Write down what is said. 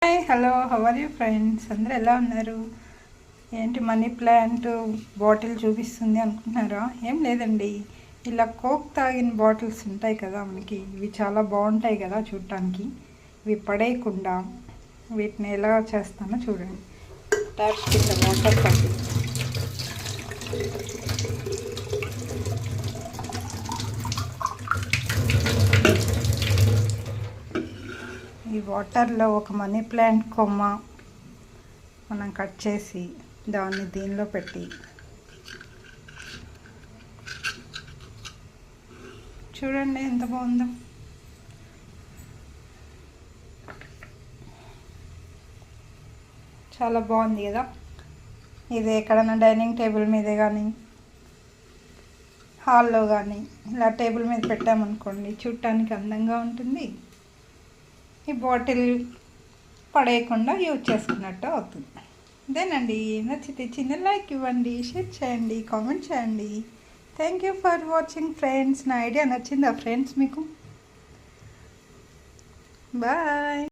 Hi hello how are you friends, అందరూ ఎలా ఉన్నారు? ఏంటి మనీ ప్లాంట్ బాటిల్ చూపిస్తుంది అనుకుంటున్నారా? ఏం లేదండి, ఇలా కోక్ తాగిన బాటిల్స్ ఉంటాయి కదా మనకి, ఇవి చాలా బాగుంటాయి కదా చూడటానికి. ఇవి పడేయకుండా వీటిని ఎలా చేస్తానో చూడండి. ట్యాప్స్ కింద వాటర్ పట్టి ఈ వాటర్లో ఒక మనీ ప్లాంట్ కొమ్మ మనం కట్ చేసి దాన్ని దీనిలో పెట్టి చూడండి ఎంత బాగుందో. చాలా బాగుంది కదా. ఇది ఎక్కడైనా డైనింగ్ టేబుల్ మీదే కానీ హాల్లో కానీ ఇలా టేబుల్ మీద పెట్టామనుకోండి, చూడటానికి అందంగా ఉంటుంది. ఈ బాటిల్ పడేయకుండా యూజ్ చేసుకున్నట్టు అవుతుంది. ఇదేనండి, నచ్చితే చిన్న లైక్ ఇవ్వండి, షేర్ చేయండి, కామెంట్ చేయండి. Thank you for watching friends. నా ఐడియా నచ్చిందా ఫ్రెండ్స్ మీకు? బాయ్.